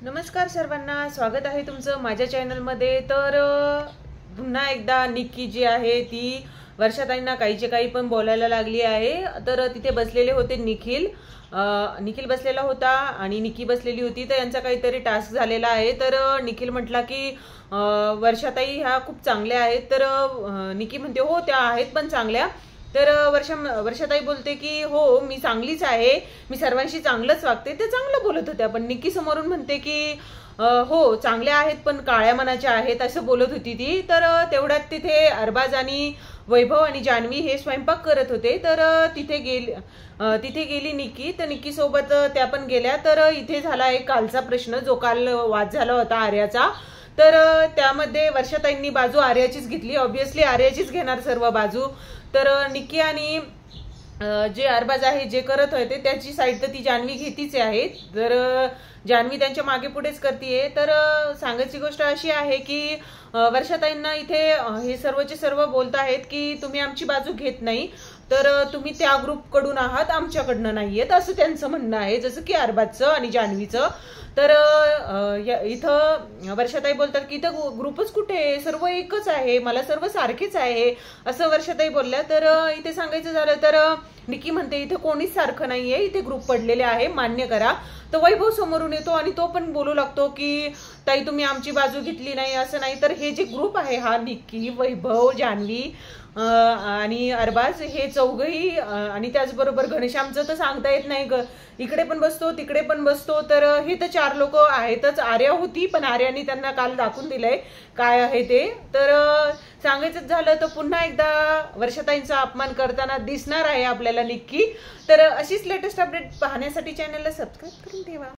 नमस्कार सर्वांना, स्वागत आहे तुमचं माझ्या चॅनलमध्ये। तर पुन्हा एकदा निक्की जी आहे ती वर्षाताईंना काहीचे काही पण बोलायला लागली आहे। तर तिथे बसलेले होते निखिल बसलेला होता आणि निक्की बसलेली होती। तर यांचा काहीतरी टास्क झालेला आहे। तर निखिल म्हटला की वर्षाताई ह्या खूप चांगल्या आहेत। तर निक्की म्हणते हो त्या आहेत पण चांगल्या। तर वर्षाताई बोलते की हो मी चांगलीच आहे, मी सर्वांशी चांगलंच वागते। ते चांगलं बोलत होत्या, पण निक्की समोरून म्हणते की हो चांगल्या आहेत पण काळ्या मनाच्या आहेत असं बोलत होती ती। तर तेवढ्यात तिथे अरबाज आणि वैभव आणि जान्हवी हे स्वयंपाक करत होते। तर तिथे गेली निक्की। तर निक्की सोबत त्या पण गेल्या। तर इथे झाला एक कालचा प्रश्न, जो काल वाद झाला होता आर्याचा। तर त्यामध्ये वर्षाताईंनी बाजू आर्याचीच घेतली, ऑब्विसली आर्याचीच घेणार सर्व बाजू। तर निक्की आणि जे अरबाज आहे जे करत होते त्याची साईड तर ती जान्हवी घेतीच आहे। तर जान्हवी त्यांच्या मागे पुढेच करतीये। तर सांगायची गोष्ट अशी आहे की वर्षाताईंना इथे हे सर्वचे सर्व बोलत आहेत की तुम्ही आमची बाजू घेत नाही, तर तुम्ही त्या ग्रुप कडून आहात, आमच्याकडनं नाहीयेत असं त्यांचं म्हणणं आहे, जसं की अरबाजचं आणि जान्हवीचं। तर इथं वर्षाताई बोलतात की इथं ग्रुपच कुठे, सर्व एकच आहे, मला सर्व सारखेच आहे असं वर्षाताई बोलल्या। तर इथे सांगायचं झालं तर निक्की म्हणते इथे कोणीच सारखं नाहीये, इथे ग्रुप पडलेले आहे, मान्य करा। तर वैभव समोरून येतो आणि तो पण बोलू लागतो की ताई तुम्ही आमची बाजू घेतली नाही, असं नाही। तर हे जे ग्रुप आहे हा निक्की, वैभव, जान्हवी आणि अरबाज हे चौघही आणि त्याचबरोबर घनश्यामचं तर सांगता येत नाही, इकडे पण बसतो तिकडे पण बसतो। तर हे तर 4 लोक आहेतच। आर्या होती पण आर्याने त्यांना काल दाखवून दिलंय काय आहे ते। तर सांगायचं झालं तर पुन्हा एकदा वर्षाताईंचा अपमान करताना दिसणार आहे आपल्याला निक्की। तर अशीच लेटेस्ट अपडेट पाहण्यासाठी चॅनलला सबस्क्राईब करून ठेवा।